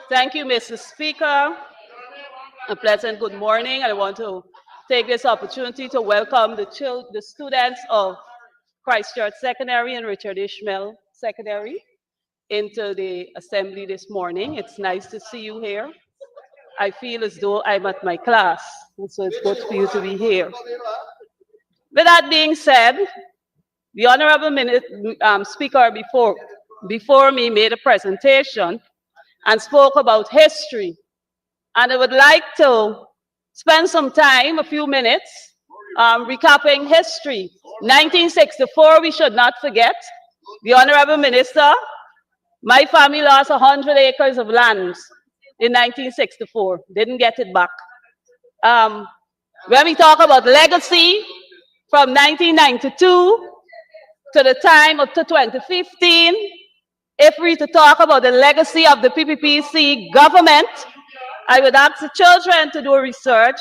Thank you, Mr. Speaker. A pleasant good morning. I want to take this opportunity to welcome the students of Christchurch Secondary and Richard Ishmael Secondary into the assembly this morning. It's nice to see you here. I feel as though I'm at my class, and so it's good for you to be here. With that being said, the Honorable Speaker before me made a presentation and spoke about history. And I would like to spend some time, a few minutes, recapping history. 1964, we should not forget. The Honorable Minister, my family lost 100 acres of land in 1964. Didn't get it back. When we talk about legacy, from 1992 to the time up to 2015, if we to talk about the legacy of the PPPC government, I would ask the children to do research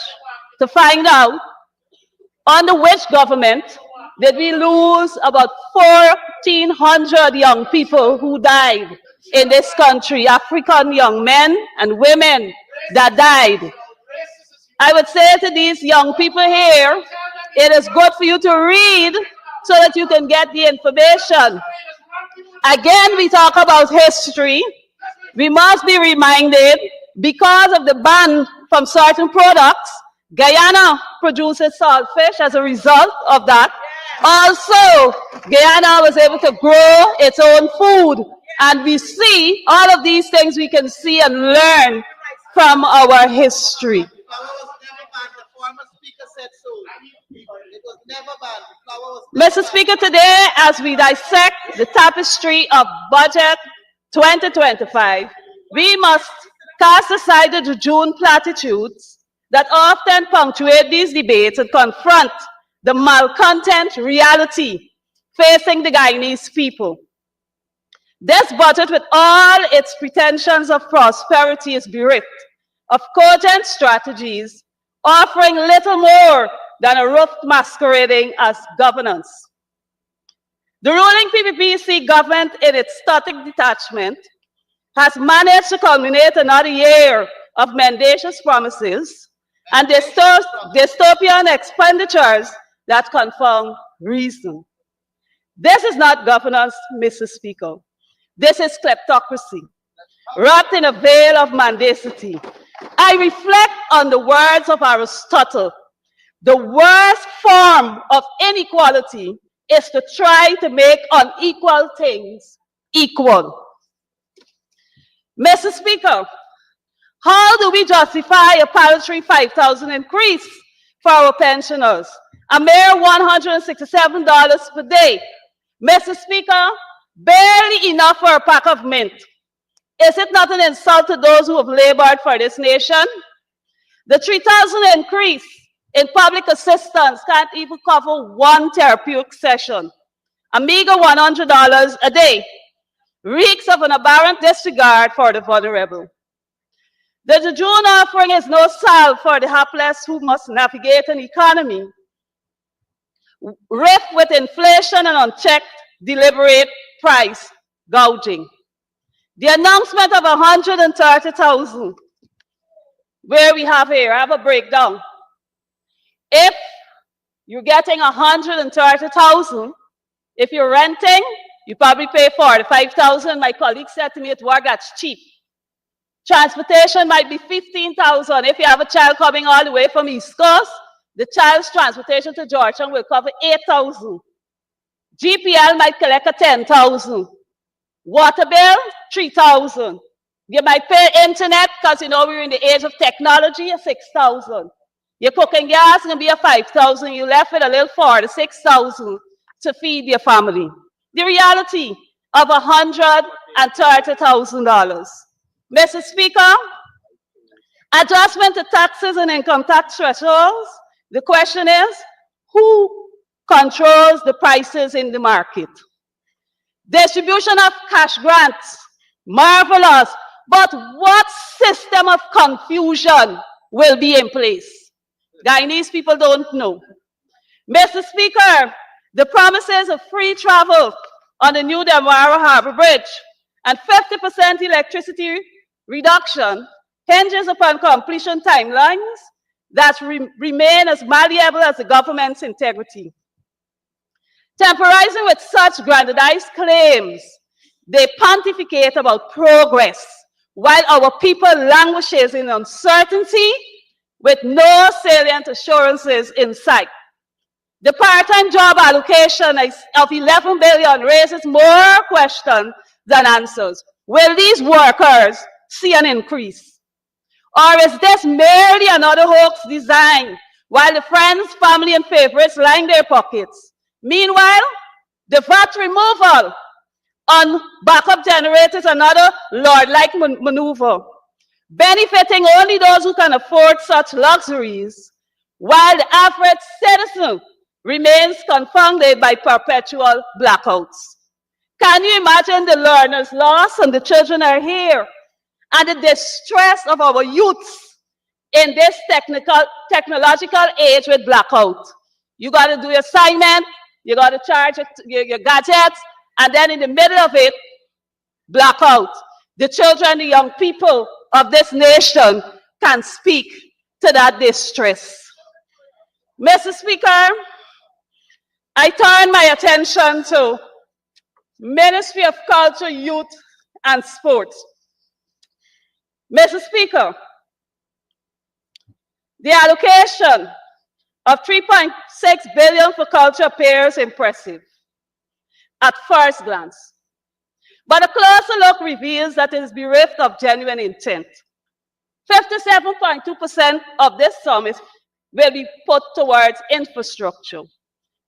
to find out under which government did we lose about 1,400 young people who died in this country, African young men and women that died. I would say to these young people here, it is good for you to read so that you can get the information. Again, we talk about history. We must be reminded, because of the ban from certain products, Guyana produces saltfish as a result of that. Also, Guyana was able to grow its own food. And we see all of these things we can see and learn from our history. Mr. Speaker, today, as we dissect the tapestry of Budget 2025, we must cast aside the jejune platitudes that often punctuate these debates and confront the malcontent reality facing the Guyanese people. This budget, with all its pretensions of prosperity, is bereft of cogent strategies, offering little more than a roof masquerading as governance. The ruling PPPC government, in its static detachment, has managed to culminate another year of mendacious promises and dystopian expenditures that confound reason. This is not governance, Mr. Speaker. This is kleptocracy, wrapped in a veil of mendacity. I reflect on the words of Aristotle. The worst form of inequality is to try to make unequal things equal. Mr. Speaker, how do we justify a paltry 5,000 increase for our pensioners? A mere $167 per day. Mr. Speaker, barely enough for a pack of mint. Is it not an insult to those who have labored for this nation? The 3,000 increase in public assistance can't even cover one therapeutic session. A meager $100 a day reeks of an aberrant disregard for the vulnerable. The jejune offering is no salve for the hapless who must navigate an economy rife with inflation and unchecked, deliberate price gouging. The announcement of 130,000, where we have here, I have a breakdown. If you're getting 130,000, if you're renting, you probably pay 45,000. My colleague said to me at work, that's cheap. Transportation might be 15,000. If you have a child coming all the way from East Coast, the child's transportation to Georgetown will cover 8,000. GPL might collect a 10,000. Water bill, 3,000. You might pay internet, because you know we're in the age of technology, a 6,000. Your cooking gas is going to be a 5,000. You left with a little 4,000 to 6,000 to feed your family. The reality of $130,000. Mr. Speaker, adjustment to taxes and income tax thresholds. The question is, who controls the prices in the market? Distribution of cash grants, marvelous, but what system of confusion will be in place. Guyanese people don't know. Mr. Speaker, the promises of free travel on the new Demara Harbor Bridge and 50% electricity reduction hinges upon completion timelines that remain as malleable as the government's integrity. Temporizing with such grandized claims, they pontificate about progress, while our people languishes in uncertainty with no salient assurances in sight. The part-time job allocation of 11 billion raises more questions than answers. Will these workers see an increase? Or is this merely another hoax design while the friends, family, and favorites line their pockets? Meanwhile, the VAT removal on backup generators, another Lord-like maneuver, benefiting only those who can afford such luxuries, while the average citizen remains confounded by perpetual blackouts. Can you imagine the learners lost and the children are here? And the distress of our youths in this technological age with blackout. You got to do your assignment, you got to charge your gadgets, and then in the middle of it, blackout. The children, the young people of this nation can speak to that distress. Mr. Speaker, I turn my attention to Ministry of Culture, Youth, and Sports. Mr. Speaker, the allocation of 3.6 billion for culture appears impressive at first glance. But a closer look reveals that it is bereft of genuine intent. 57.2% of this sum will be put towards infrastructure,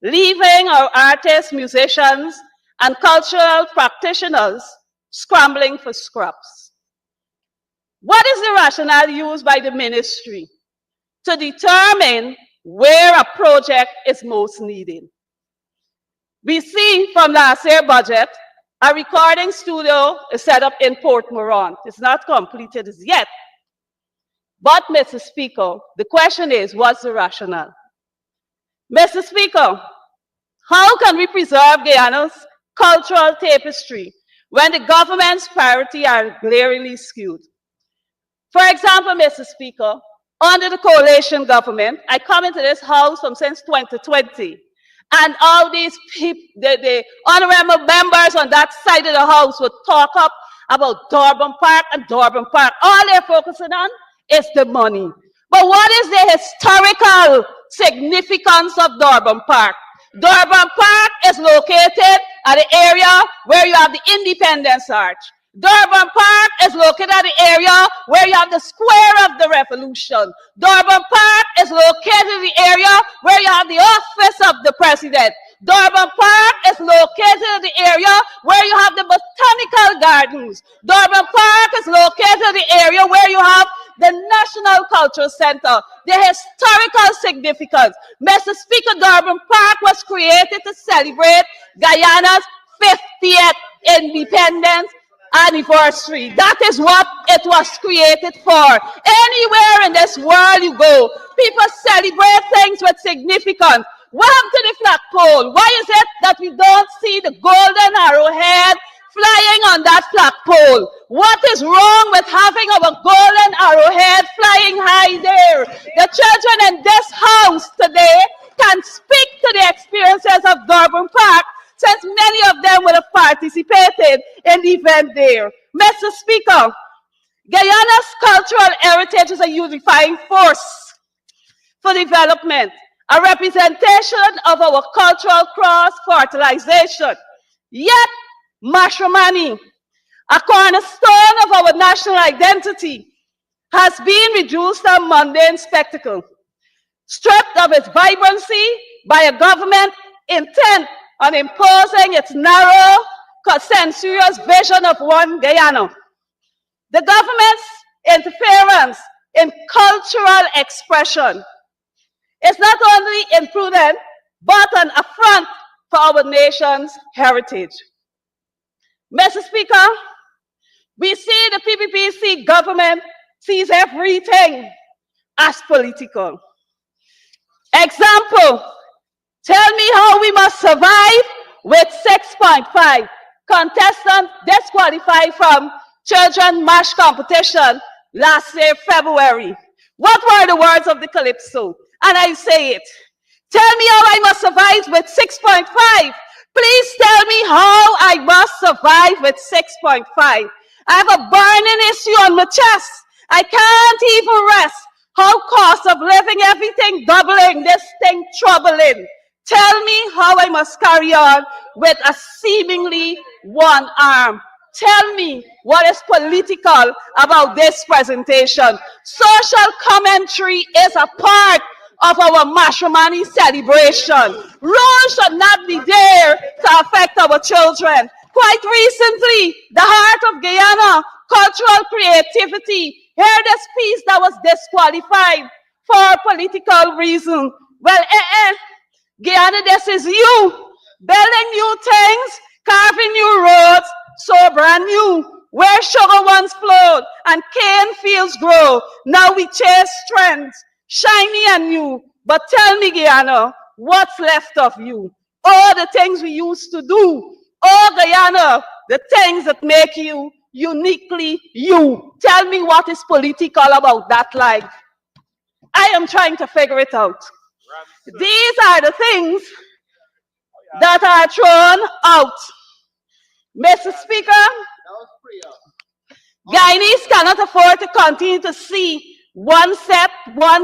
leaving our artists, musicians, and cultural practitioners scrambling for scraps. What is the rationale used by the ministry to determine where a project is most needed? We see from last year's budget, a recording studio is set up in Port Moran. It's not completed as yet. But, Mr. Speaker, the question is, what's the rationale? Mr. Speaker, how can we preserve Guyana's cultural tapestry when the government's priorities are glaringly skewed? For example, Mr. Speaker, under the coalition government, I come into this house since 2020, and all these people, the honorable members on that side of the house would talk up about Durban Park and Durban Park. All they're focusing on is the money. But what is the historical significance of Durban Park? Durban Park is located at the area where you have the Independence Arch. Durban Park is located at the area where you have the Square of the Revolution. Durban Park is located in the area where you have the Office of the President. Durban Park is located in the area where you have the Botanical Gardens. Durban Park is located in the area where you have the National Cultural Center. The historical significance. Mr. Speaker, Durban Park was created to celebrate Guyana's 50th independence anniversary. That is what it was created for. Anywhere in this world you go, people celebrate things with significance. What happened to the flagpole? Why is it that we don't see the golden arrowhead flying on that flagpole? What is wrong with having our golden arrowhead flying high there? The children in this house today can speak to the experiences of Durban Park, since many of them would have participated in the event there. Mr. Speaker, Guyana's cultural heritage is a unifying force for development, a representation of our cultural cross-fertilization. Yet, matrimony, a cornerstone of our national identity, has been reduced to a mundane spectacle, stripped of its vibrancy by a government intent on imposing its narrow, censorious vision of one Guyana. The government's interference in cultural expression is not only imprudent, but an affront for our nation's heritage. Mr. Speaker, we see the PPPC government sees everything as political. Example, tell me how we must survive with 6.5 contestants disqualified from children march competition last year, February. What were the words of the Calypso? And I say it. Tell me how I must survive with 6.5. Please tell me how I must survive with 6.5. I have a burning issue on my chest. I can't even rest. How cost of living, everything doubling, this thing troubling. Tell me how I must carry on with a seemingly one arm. Tell me what is political about this presentation. Social commentary is a part of our matrimony celebration. Rules should not be there to affect our children. Quite recently, the Heart of Guyana, cultural creativity, hear this piece that was disqualified for political reason. Well, Guyana, this is you, building new things, carving new roads, so brand new. Where sugar once flowed and cane fields grow, now we chase trends, shiny and new. But tell me, Guyana, what's left of you? All the things we used to do. Oh, Guyana, the things that make you uniquely you. Tell me what is political about that life. I am trying to figure it out. These are the things that are thrown out. Mr. Speaker, Guyanese cannot afford to continue to see one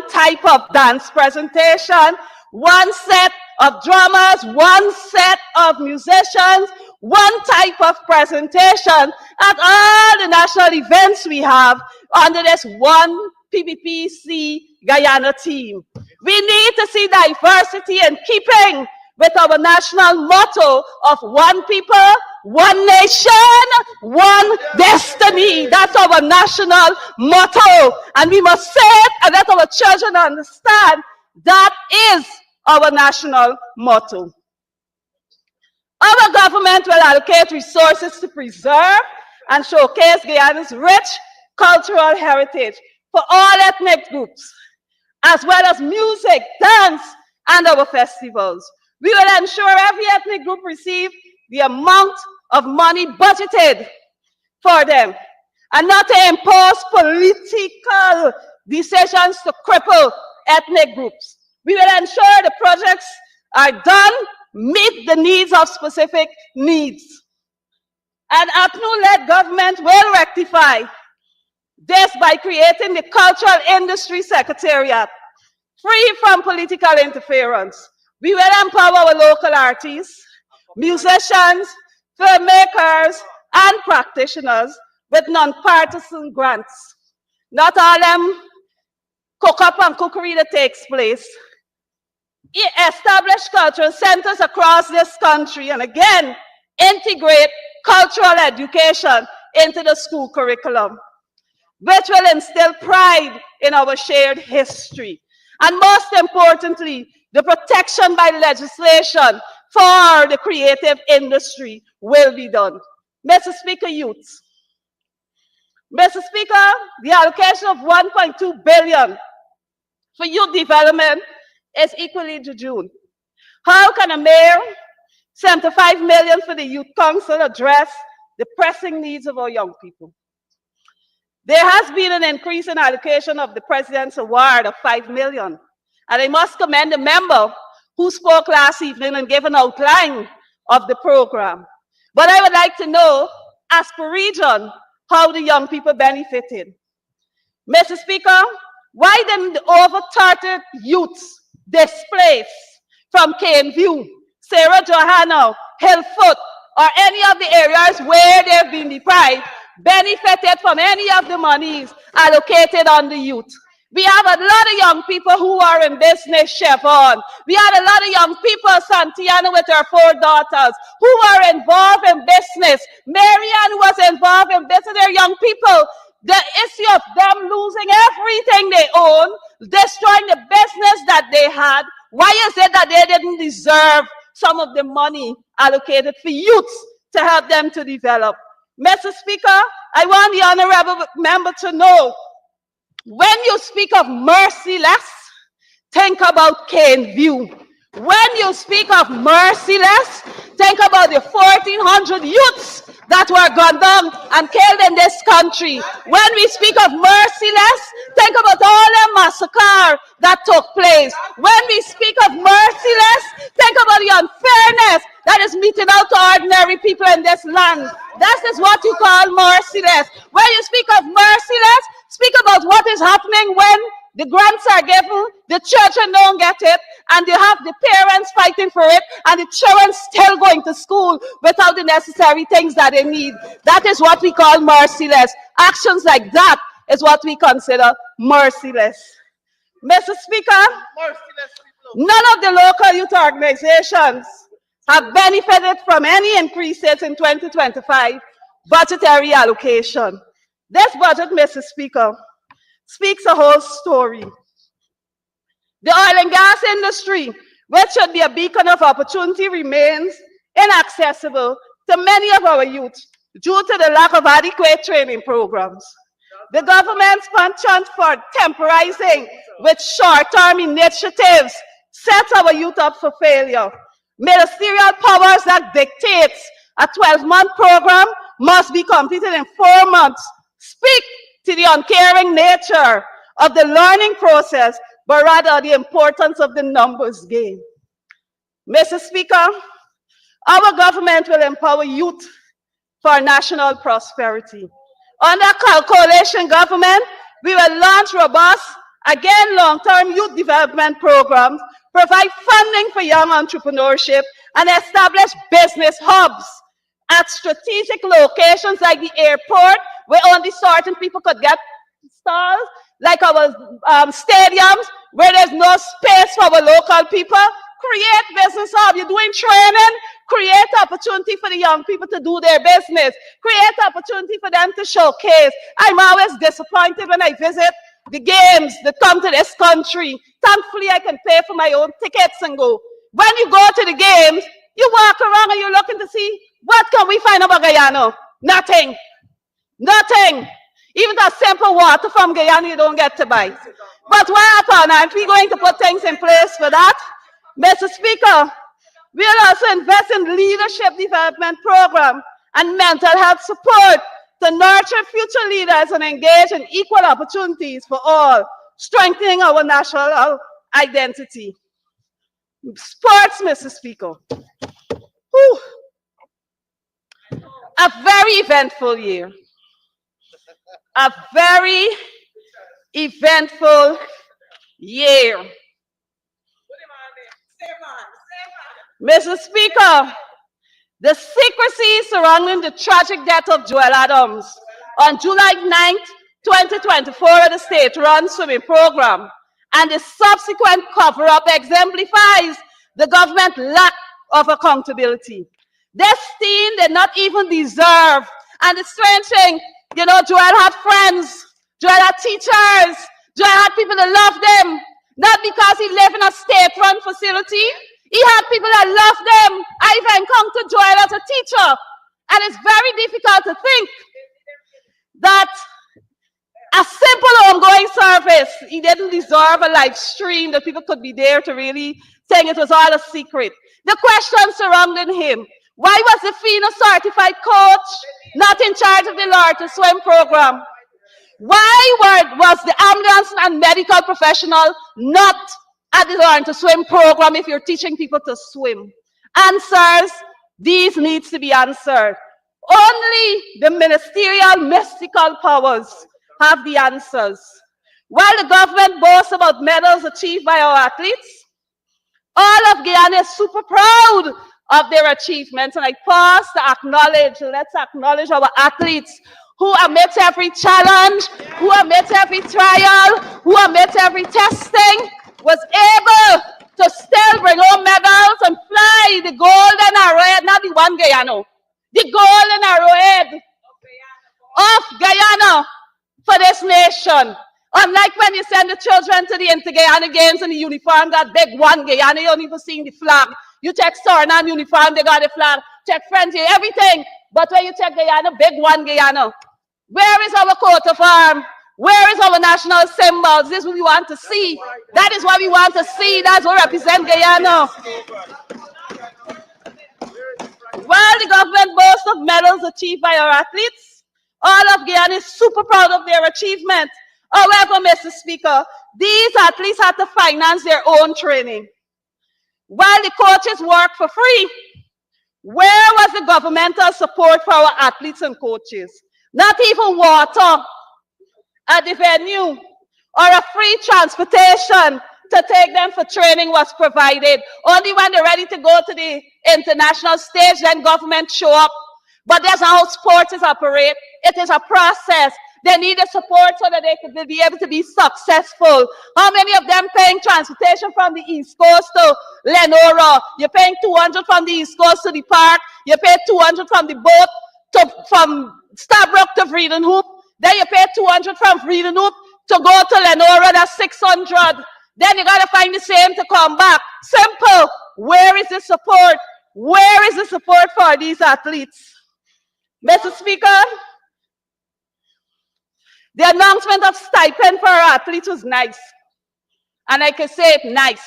type of dance presentation, one set of drummers, one set of musicians, one type of presentation at all the national events we have under this one PPPC Guyana team. We need to see diversity in keeping with our national motto of one people, one nation, one destiny. That's our national motto. And we must say it and let our children understand that is our national motto. Our government will allocate resources to preserve and showcase Guyana's rich cultural heritage for all ethnic groups, as well as music, dance, and our festivals. We will ensure every ethnic group receive the amount of money budgeted for them, and not to impose political decisions to cripple ethnic groups. We will ensure the projects are done, meet the needs of specific needs. And APNU-led government will rectify this by creating the Cultural Industry Secretariat, free from political interference. We will empower our local artists, musicians, filmmakers, and practitioners with non-partisan grants. Not all them cook up and cookery that takes place. Establish cultural centers across this country, and again, integrate cultural education into the school curriculum, which will instill pride in our shared history. And most importantly, the protection by legislation for the creative industry will be done. Mr. Speaker, youths. Mr. Speaker, the allocation of 1.2 billion for youth development is equally jejune. How can a mayor, 75 million for the youth council, address the pressing needs of our young people? There has been an increase in allocation of the President's Award of 5 million. And I must commend the member who spoke last evening and gave an outline of the program. But I would like to know, as per region, how the young people benefited. Mr. Speaker, why didn't the over 30 youths displaced from Cane View, Sarah Johanna, Hillfoot, or any of the areas where they've been deprived benefited from any of the monies allocated on the youth? We have a lot of young people who are in business, Chevron. We had a lot of young people, Santiana with her 4 daughters, who are involved in business. Marianne was involved in business. They're young people. The issue of them losing everything they own, destroying the business that they had, why is it that they didn't deserve some of the money allocated for youths to help them to develop? Mr. Speaker, I want the honorable member to know When you speak of merciless, think about Cane View. When you speak of merciless, think about the 1,400 youths that were gunned down and killed in this country. When we speak of merciless, think about all the massacre that took place. When we speak of merciless, think about the unfairness that is meted out to ordinary people in this land. That is what you call merciless. When you speak of merciless, speak about what is happening when the grants are given, the children don't get it, and you have the parents fighting for it, and the children still going to school without the necessary things that they need. That is what we call merciless. Actions like that is what we consider merciless. Mr. Speaker, none of the local youth organizations have benefited from any increases in 2025 budgetary allocation. This budget, Mr. Speaker, speaks a whole story. The oil and gas industry, which should be a beacon of opportunity, remains inaccessible to many of our youth due to the lack of adequate training programs. The government's penchant for temporizing with short-term initiatives sets our youth up for failure. Ministerial powers that dictates a 12-month program must be completed in 4 months speak to the uncaring nature of the learning process, but rather the importance of the numbers game. Mr. Speaker, our government will empower youth for national prosperity. Under coalition government, we will launch robust, again, long-term youth development programs, provide funding for young entrepreneurship, and establish business hubs at strategic locations like the airport, where only certain people could get stalls, like our stadiums, where there's no space for our local people. Create business hub. You're doing training, create opportunity for the young people to do their business. Create opportunity for them to showcase. I'm always disappointed when I visit the games that come to this country. Thankfully, I can pay for my own tickets and go. When you go to the games, you walk around and you're looking to see, what can we find about Guyana? Nothing. Nothing. Even a simple water from Guyana you don't get to buy. But what happened? Aren't we going to put things in place for that? Mr. Speaker, we'll also invest in leadership development program and mental health support to nurture future leaders and engage in equal opportunities for all, strengthening our national identity. Sports, Mr. Speaker. Whew. A very eventful year. A very eventful year. Mr. Speaker, the secrecy surrounding the tragic death of Joel Adams on July 9th, 2024 at the state-run swimming program and the subsequent cover-up exemplifies the government's lack of accountability. This teen did not even deserve, and the strange thing, you know, Joel had friends, Joel had teachers, Joel had people that loved him, not because he lived in a state-run facility. He had people that loved him. I've encountered Joel as a teacher, and it's very difficult to think that a simple ongoing service, he didn't deserve a live stream that people could be there to really saying it was all a secret. The questions surrounding him. Why was the FINA certified coach not in charge of the Learn to Swim program? Why was the ambulance and medical professional not at the Learn to Swim program if you're teaching people to swim? Answers, these needs to be answered. Only the ministerial mystical powers have the answers. While the government boasts about medals achieved by our athletes, all of Guyana is super proud of their achievements, and I pause to acknowledge, let's acknowledge our athletes who amidst every challenge, who amidst every trial, who amidst every testing, was able to still bring home medals and fly the golden arrowhead, not the one Guyana, the golden arrowhead of Guyana for this nation. Unlike when you send the children to the Inter-Guyana Games and the uniform got big one Guyana, you don't even see the flag. You check Suriname uniform, they got the flag. Check French, everything. But when you check Guyana, big one Guyana. Where is our coat of arms? Where is our national symbols? This is what we want to see. That is what we want to see. That's what represents Guyana. While the government boasts of medals achieved by our athletes, all of Guyana is super proud of their achievement. However, Mr. Speaker, these athletes had to finance their own training. While the coaches work for free, where was the governmental support for our athletes and coaches? Not even water at the venue or a free transportation to take them for training was provided. Only when they're ready to go to the international stage, then government show up. But that's how sports is operate. It is a process. They need the support so that they could be able to be successful. How many of them paying transportation from the East Coast to Lenora? You're paying 200 from the East Coast to the park. You pay 200 from the boat from Starbrook to Vredenhoop. Then you pay 200 from Vredenhoop to go to Lenora. That's 600. Then you got to find the same to come back. Simple. Where is the support? Where is the support for these athletes? Mr. Speaker, the announcement of stipend for our athletes was nice. And I can say it nice.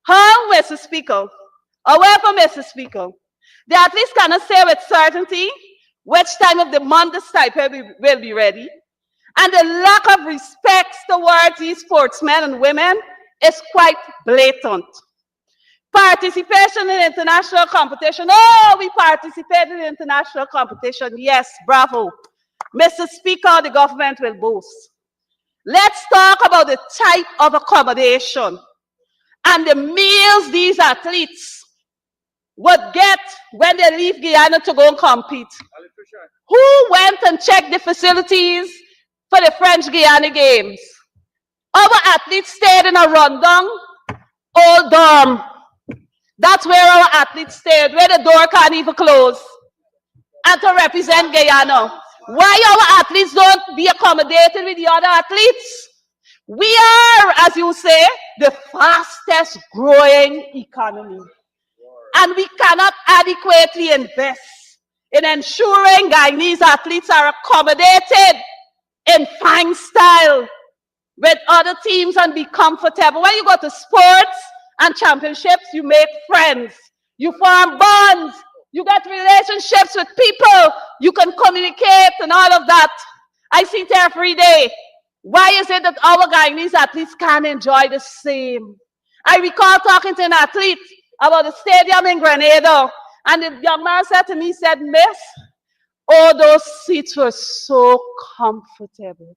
How, Mr. Speaker? However, Mr. Speaker, the athletes cannot say with certainty which time of the month the stipend will be ready. And the lack of respect towards these sportsmen and women is quite blatant. Participation in international competition. Oh, we participated in international competition. Yes, bravo. Mr. Speaker, the government will boast. Let's talk about the type of accommodation and the meals these athletes would get when they leave Guyana to go and compete. Who went and checked the facilities for the French Guiana Games? Our athletes stayed in a rundown old dorm. That's where our athletes stayed, where the door can't even close. And to represent Guyana. Why our athletes don't be accommodated with the other athletes? We are, as you say, the fastest growing economy. And we cannot adequately invest in ensuring Guyanese athletes are accommodated in fine style with other teams and be comfortable. When you go to sports and championships, you make friends, you form bonds, you get relationships with people, you can communicate and all of that. I see it every day. Why is it that our Guyanese athletes can't enjoy the same? I recall talking to an athlete about the stadium in Grenada, and the young man said to me, said, Miss, oh, those seats were so comfortable.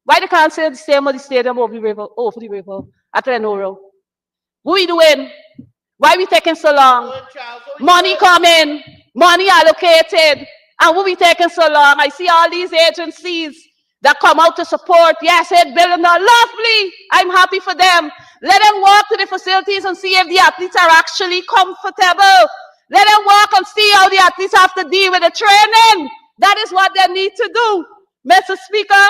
Why they can't say the same of the stadium over the river at Lenora? What are we doing? Why are we taking so long? Money coming, money allocated, and what are we taking so long? I see all these agencies that come out to support. Yes, $8 billion, lovely. I'm happy for them. Let them walk to the facilities and see if the athletes are actually comfortable. Let them walk and see how the athletes have to deal with the training. That is what they need to do. Mr. Speaker,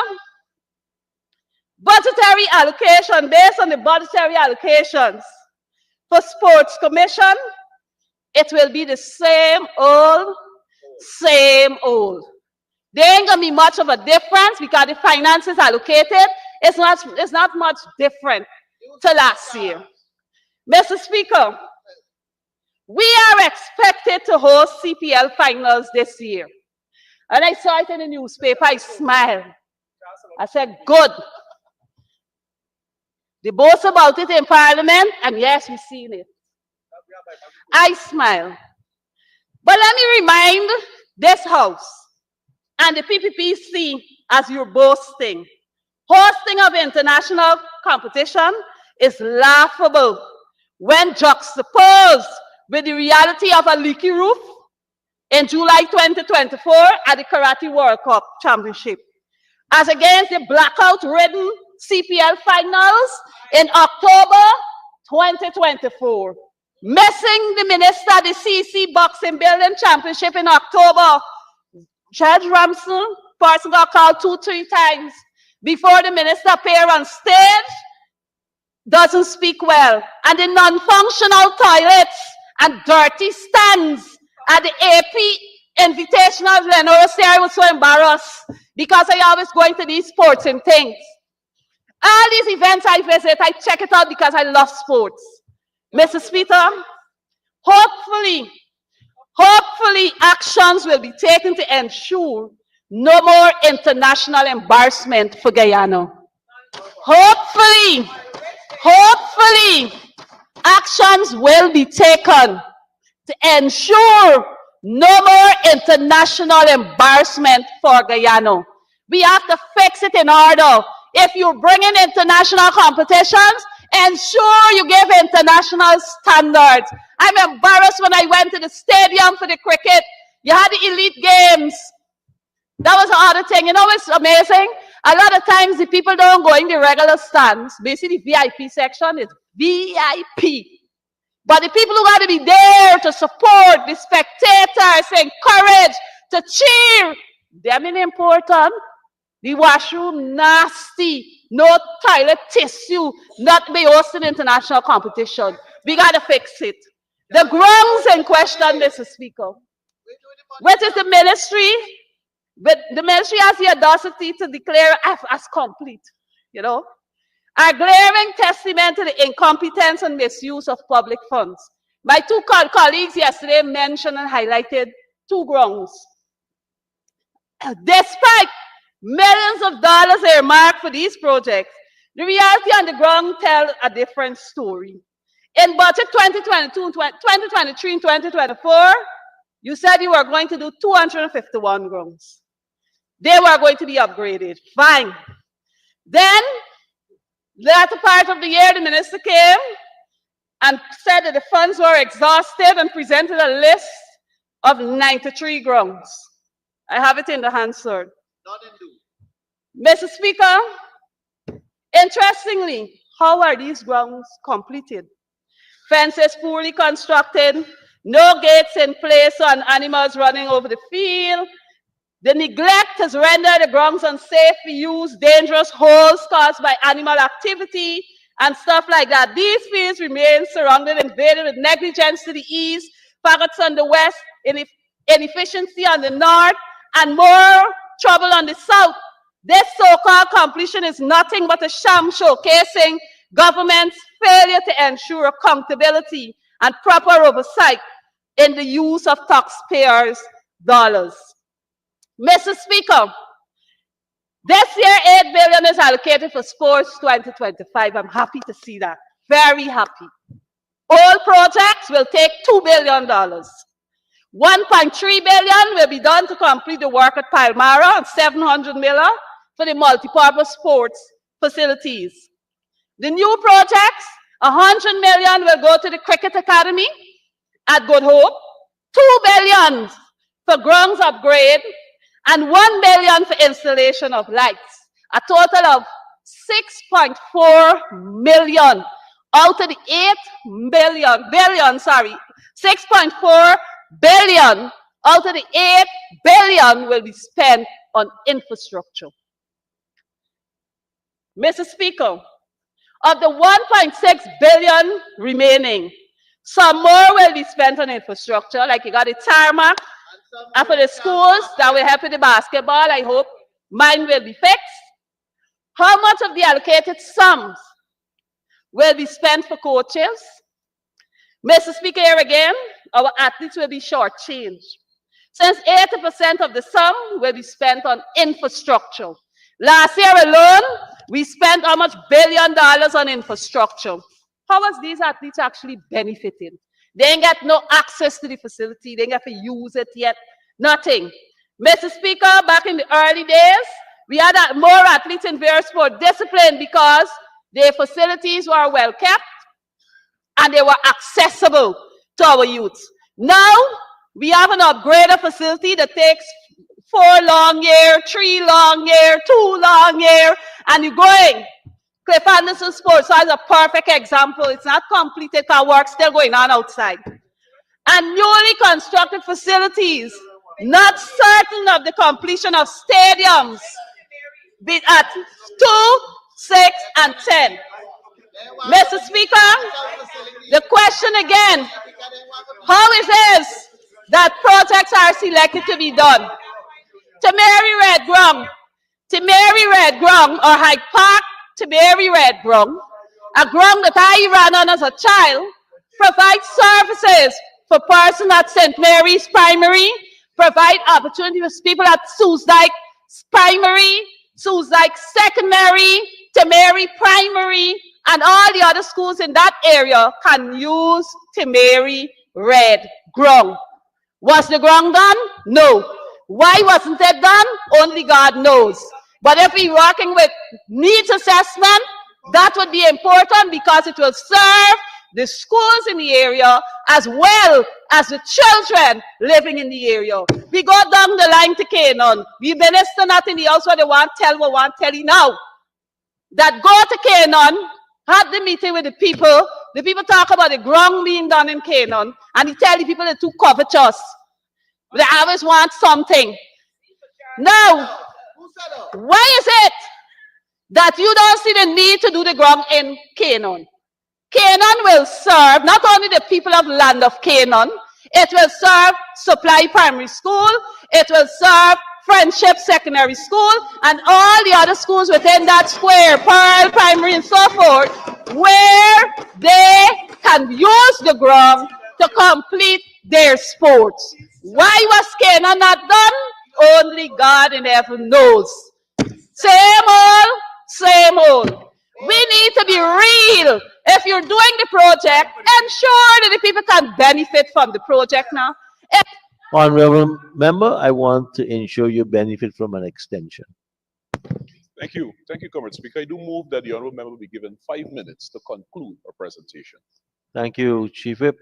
budgetary allocation, based on the budgetary allocations for Sports Commission, it will be the same old, same old. There ain't gonna be much of a difference because the finances allocated, it's not much different to last year. Mr. Speaker, we are expected to host CPL finals this year. And I saw it in the newspaper, I smiled. I said, good. They boast about it in Parliament, and yes, we've seen it. I smile. But let me remind this House and the PPPC, as you're boasting, hosting of international competition is laughable when juxtaposed with the reality of a leaky roof in July 2024 at the Karate World Cup Championship, as against the blackout-ridden CPL finals in October 2024. Missing the minister, the CC Boxing Building Championship in October. Judge Ramson, person got called 2-3 times before the minister appear on stage, doesn't speak well. And the non-functional toilets and dirty stands at the Invitational Lenore say I was so embarrassed because I always going to these sports and things. All these events I visit, I check it out because I love sports. Mrs. Speaker, hopefully actions will be taken to ensure no more international embarrassment for Guyana. Hopefully, actions will be taken to ensure no more international embarrassment for Guyana. We have to fix it in order. If you bring in international competitions, ensure you give international standards. I'm embarrassed when I went to the stadium for the cricket. You had the elite games. That was the other thing. You know what's amazing? A lot of times the people don't go in the regular stands. Basically, the VIP section is VIP. But the people who got to be there to support, the spectators, encourage, to cheer, them is important. The washroom nasty, no toilet tissue, not be hosting international competition. We got to fix it. The grounds in question, Mr. Speaker, which is the ministry, but the ministry has the audacity to declare as complete, you know, are glaring testament to the incompetence and misuse of public funds. My two colleagues yesterday mentioned and highlighted two grounds. Despite millions of dollars earmarked for these projects, the reality on the ground tells a different story. In budget 2022, 2023, and 2024, you said you were going to do 251 grounds. They were going to be upgraded. Fine. Then, latter part of the year, the minister came and said that the funds were exhausted and presented a list of 93 grounds. I have it in the hand, sir. Mr. Speaker, interestingly, how are these grounds completed? Fences poorly constructed, no gates in place and animals running over the field. The neglect has rendered the grounds unsafe for use, dangerous holes caused by animal activity and stuff like that. These fields remain surrounded and invaded with negligence to the east, faggots on the west, inefficiency on the north, and more trouble on the south. This so-called completion is nothing but a sham showcasing government's failure to ensure accountability and proper oversight in the use of taxpayers' dollars. Mr. Speaker, this year 8 billion is allocated for sports 2025. I'm happy to see that. Very happy. All projects will take $2 billion. 1.3 billion will be done to complete the work at Palmyra and 700 million for the multipurpose sports facilities. The new projects, 100 million will go to the Cricket Academy at Good Hope, 2 billion for grounds upgrade, and 1 billion for installation of lights. A total of 6.4 million out of the 6.4 billion out of the 8 billion will be spent on infrastructure. Mr. Speaker, of the 1.6 billion remaining, some more will be spent on infrastructure, like you got the tarmac, and for the schools that will help with the basketball, I hope mine will be fixed. How much of the allocated sums will be spent for coaches? Mr. Speaker, here again, our athletes will be shortchanged, since 80% of the sum will be spent on infrastructure. Last year alone, we spent how much $1 billion on infrastructure. How was these athletes actually benefited? They ain't got no access to the facility. They ain't got to use it yet. Nothing. Mr. Speaker, back in the early days, we had more athletes in various sport discipline because their facilities were well kept and they were accessible to our youth. Now, we have an upgraded facility that takes 4 long year, 3 long year, 2 long year, and you're going. Cliff Anderson Sports is a perfect example. It's not completed, our work still going on outside. And newly constructed facilities, not certain of the completion of stadiums, be at 2, 6, and 10. Mr. Speaker, the question again, how is this? that projects are selected to be done. To Mary Red Ground, or Hyde Park, to Mary Red Ground, a ground that I ran on as a child, provides services for persons at St. Mary's Primary, provide opportunity for people at Susdyke Primary, Susdyke Secondary, to Mary Primary, and all the other schools in that area can use Mary Red Ground. Was the ground done? No. Why wasn't it done? Only God knows. But if we're working with needs assessment, that would be important because it will serve the schools in the area as well as the children living in the area. We go down the line to Canaan. We minister not in the house what they want tell you now. That go to Canaan, have the meeting with the people. The people talk about the ground being done in Canaan, and he tell the people they're too covetous. They always want something. Now, why is it that you don't see the need to do the ground in Canaan? Canaan will serve not only the people of land of Canaan, it will serve Supply Primary School, it will serve Friendship Secondary School, and all the other schools within that square, Pearl Primary and so forth, where they can use the ground to complete their sports. Why was Canaan not done? Only God in heaven knows. Same old. We need to be real. If you're doing the project, ensure that the people can benefit from the project now. Honorable member, I want to ensure you benefit from an extension. Thank you. Thank you, Comrade Speaker. I do move that the honorable member be given 5 minutes to conclude her presentation. Thank you, Chief Whip.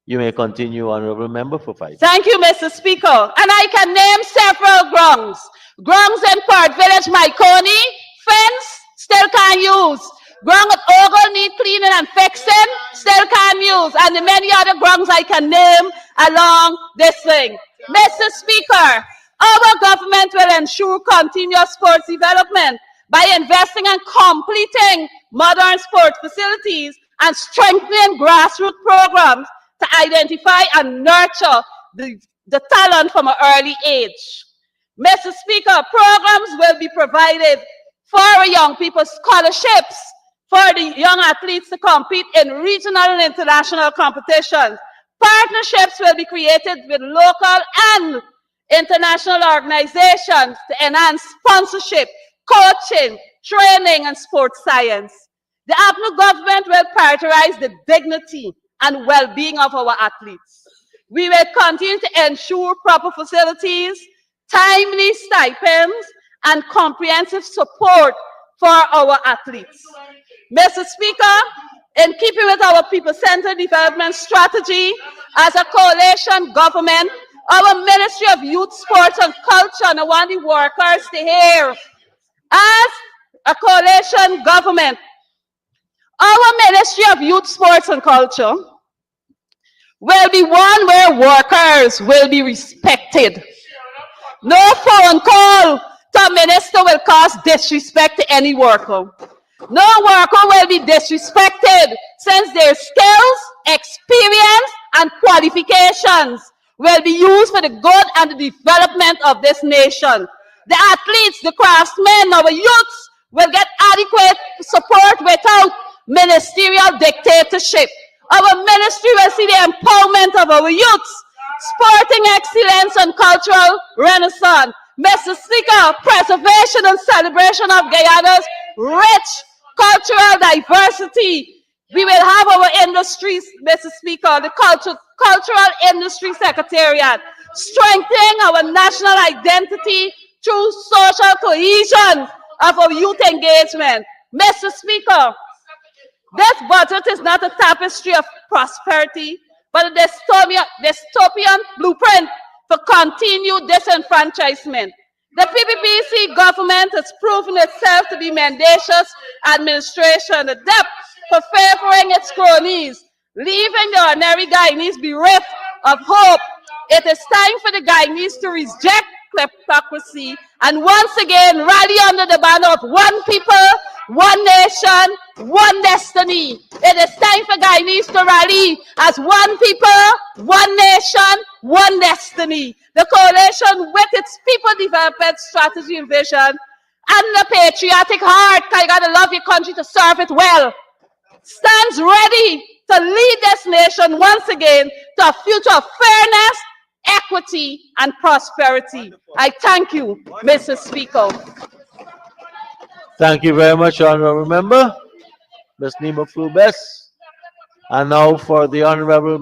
You may continue, honorable member, for 5 minutes. Thank you, Mr. Speaker. And I can name several grounds. Grounds in Port Village, Myconi, fence, still can't use. Ground at Ogle need cleaning and fixing, still can't use. And the many other grounds I can name along this thing. Mr. Speaker, our government will ensure continuous sports development by investing and completing modern sports facilities and strengthening grassroots programs to identify and nurture the talent from an early age. Mr. Speaker, programs will be provided for our young people, scholarships for the young athletes to compete in regional and international competitions. Partnerships will be created with local and international organizations to enhance sponsorship, coaching, training, and sports science. The APNU government will prioritize the dignity and well-being of our athletes. We will continue to ensure proper facilities, timely stipends, and comprehensive support for our athletes. Mr. Speaker, in keeping with our people-centered development strategy, as a coalition government, our Ministry of Youth, Sports and Culture, and I want the workers to hear, as a coalition government, our Ministry of Youth, Sports and Culture will be one where workers will be respected. No phone call to a minister will cause disrespect to any worker. No worker will be disrespected since their skills, experience, and qualifications will be used for the good and the development of this nation. The athletes, the craftsmen, our youths will get adequate support without ministerial dictatorship. Our ministry will see the empowerment of our youths, sporting excellence and cultural renaissance. Mr. Speaker, preservation and celebration of Guyana's rich cultural diversity. We will have our industries, Mr. Speaker, the Cultural Industry Secretariat, strengthening our national identity through social cohesion of our youth engagement. Mr. Speaker, this budget is not a tapestry of prosperity, but a dystopian blueprint for continued disenfranchisement. The PPPC government has proven itself to be mendacious administration, adept for favoring its cronies, leaving the ordinary Guyanese bereft of hope. It is time for the Guyanese to reject kleptocracy, and once again rally under the banner of one people, one nation, one destiny. It is time for Guyanese to rally as one people, one nation, one destiny. The coalition, with its people development strategy and vision, and the patriotic heart, 'cause you gotta love your country to serve it well, stands ready to lead this nation once again to a future of fairness, equity, and prosperity. I thank you, Mr. Speaker. Thank you very much, Honorable Member, Ms. Nima Flue Bess. And now for the Honorable